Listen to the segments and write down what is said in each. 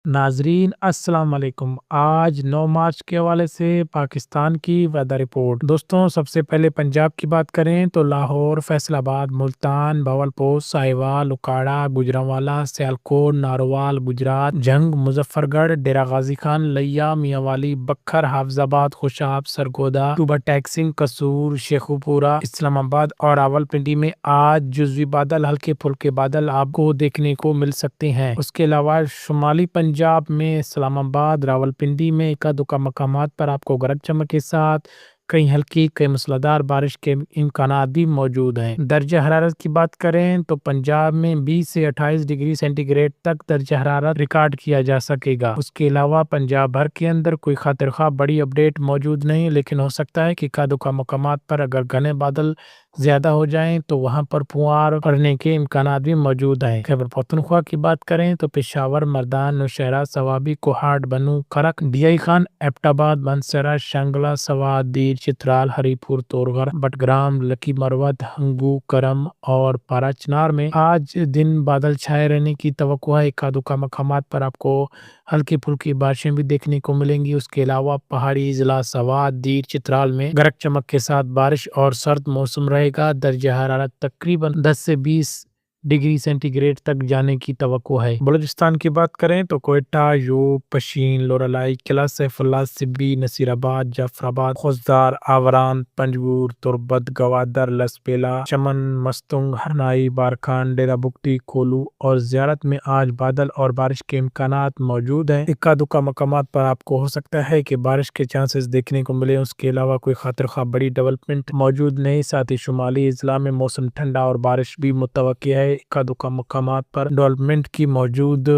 ناظرین السلام علیکم۔ آج 9 مارچ کے حوالے سے پاکستان کی ویدر رپورٹ۔ دوستوں سب سے پہلے پنجاب کی بات کریں تو لاہور، فیصل آباد، ملتان، بھاولپور، ساہیوال، اکاڑا، گوجرانوالا، سیالکوٹ، ناروال، گجرات، جنگ، مظفر گڑھ، ڈیرہ غازی خان، لیا، میاں والی، بکھر، حافظ آباد، خوشاب، سرگودا، صوبہ ٹیکسنگ، قصور، شیخوپورہ، اسلام آباد اور راولپنڈی میں آج جزوی بادل، ہلکے پھلکے بادل آپ کو دیکھنے کو مل سکتے ہیں۔ اس کے علاوہ شمالی پنجاب میں اسلام آباد، راولپنڈی میں ایک دو مقامات پر آپ کو گرج چمک کے ساتھ کئی ہلکی کئی موسلادھار بارش کے امکانات بھی موجود ہیں۔ درجہ حرارت کی بات کریں تو پنجاب میں 20 سے 28 ڈگری سینٹی گریڈ تک درجہ حرارت ریکارڈ کیا جا سکے گا۔ اس کے علاوہ پنجاب بھر کے اندر کوئی خاطر خواہ بڑی اپڈیٹ موجود نہیں، لیکن ہو سکتا ہے کہ ایک دو مقامات پر اگر گھنے بادل زیادہ ہو جائیں تو وہاں پر پھوار پڑنے کے امکانات بھی موجود ہیں۔ خیبر پختونخوا کی بات کریں تو پشاور، مردان، نوشہرہ، سوابی، کوہاٹ، بنو، کرک، ڈیائی خان، ایبٹ آباد، بنسرا، شنگلہ، سوات، دیر، چترال، ہری پور، تورغر، بٹگرام، لکی مروت، ہنگو، کرم اور پارا چنار میں آج دن بادل چھائے رہنے کی توقع ہے۔ ایک دو مقامات پر آپ کو ہلکی پھلکی بارشیں بھی دیکھنے کو ملیں گی۔ اس کے علاوہ پہاڑی ضلع سوات، دیر، چترال میں گرج چمک کے ساتھ بارش اور سرد موسم رہے گا۔ درجہ حرارت تقریباً 10 سے 20 ڈگری سینٹی گریڈ تک جانے کی توقع ہے۔ بلوچستان کی بات کریں تو کوئٹہ، یوب، پشین، لورالائی، قلعہ سیف اللہ، سبی، نصیر آباد، جعفر آباد، خوزدار، آوران، پنجگور، تربت، گوادر، لسپیلا، چمن، مستنگ، ہرنائی، بارکھان، ڈیرہ بگٹی، کولو اور زیارت میں آج بادل اور بارش کے امکانات موجود ہیں۔ اکا دکا مقامات پر آپ کو ہو سکتا ہے کہ بارش کے چانسز دیکھنے کو ملے۔ اس کے علاوہ کوئی خاطر خواہ بڑی ڈیولپمنٹ موجود نہیں۔ ساتھ ہی شمالی اضلاع میں موسم ٹھنڈا اور بارش بھی متوقع ہے۔ اکا دکا مقامات پر ڈیولپمنٹ کی موجود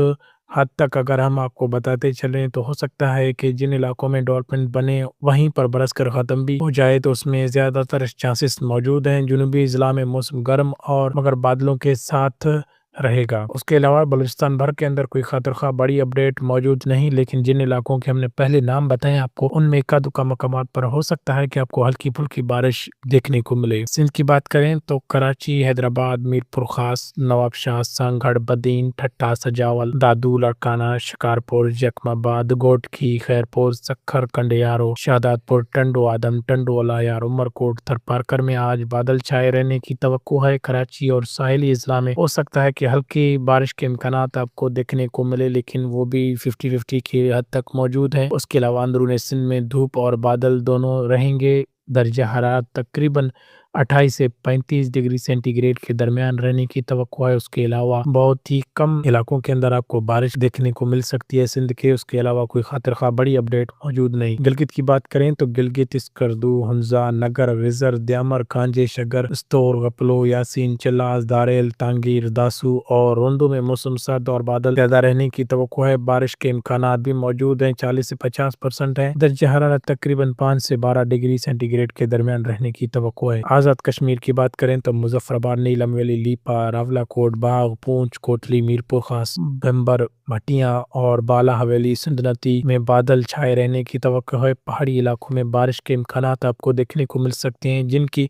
حد تک اگر ہم آپ کو بتاتے چلیں تو ہو سکتا ہے کہ جن علاقوں میں ڈیولپمنٹ بنے وہیں پر برس کر ختم بھی ہو جائے تو اس میں زیادہ تر چانسز موجود ہیں۔ جنوبی اضلاع میں موسم گرم اور مگر بادلوں کے ساتھ رہے گا۔ اس کے علاوہ بلوچستان بھر کے اندر کوئی خاطر خواہ بڑی اپڈیٹ موجود نہیں، لیکن جن علاقوں کے ہم نے پہلے نام بتائے آپ کو ان میں اکا دکا مقامات پر ہو سکتا ہے کہ آپ کو ہلکی پھلکی بارش دیکھنے کو ملے۔ سندھ کی بات کریں تو کراچی، حیدرآباد، میرپور خاص، نواب شاہ، سانگھڑ، بدین، ٹھٹا، سجاول، دادو، لڑکانہ، شکارپور، یکم آباد، گوٹکی، خیرپور، سکھر، کنڈیارو، شہادات پور، ٹنڈو آدم، ٹنڈو الایار، عمرکوٹ، تھرپارکر میں آج بادل چھائے رہنے کی توقع ہے۔ کراچی اور ساحلی اضلاع میں ہو سکتا ہے کہ ہلکی بارش کے امکانات آپ کو دیکھنے کو ملے، لیکن وہ بھی 50-50 کی حد تک موجود ہیں۔ اس کے علاوہ اندرون سندھ میں دھوپ اور بادل دونوں رہیں گے۔ درجہ حرارت تقریباً 28 سے 35 ڈگری سینٹی گریڈ کے درمیان رہنے کی توقع ہے۔ اس کے علاوہ بہت ہی کم علاقوں کے اندر آپ کو بارش دیکھنے کو مل سکتی ہے سندھ کے۔ اس کے علاوہ کوئی خاطر خواہ بڑی اپڈیٹ موجود نہیں۔ گلگت کی بات کریں تو گلگت، اسکردو، ہنزا، نگر، وزر، دیامر، کانجے، شگر، استور، غپلو، یاسین، چلاس، داریل، تانگیر، داسو اور روندو میں موسم سرد اور بادل زیادہ رہنے کی توقع ہے۔ بارش کے امکانات بھی موجود ہیں، 40 سے 50% ہیں۔ درجہ حرارت تقریباً 5 سے 12 ڈگری سینٹی گریڈ کے درمیان رہنے کی توقع ہے۔ آزاد کشمیر کی بات کریں تو مظفر آباد، نیلم ویلی، لیپا، راولا کوٹ، باغ، پونچھ، کوٹلی، میرپور خاص، بھمبر، بھٹیاں اور بالا حویلی، سندنتی میں بادل چھائے رہنے کی توقع ہے۔ پہاڑی علاقوں میں بارش کے امکانات آپ کو دیکھنے کو مل سکتے ہیں، جن کی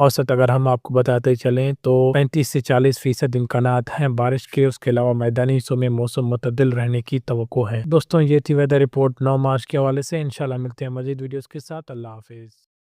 اوسط اگر ہم آپ کو بتاتے چلیں تو 35 سے 40% امکانات ہیں بارش کے۔ اس کے علاوہ میدانی حصوں میں موسم معتدل رہنے کی توقع ہے۔ دوستوں یہ تھی ویدر رپورٹ 9 مارچ کے حوالے سے۔ انشاءاللہ ملتے ہیں مزید ویڈیوز کے ساتھ۔ اللہ حافظ۔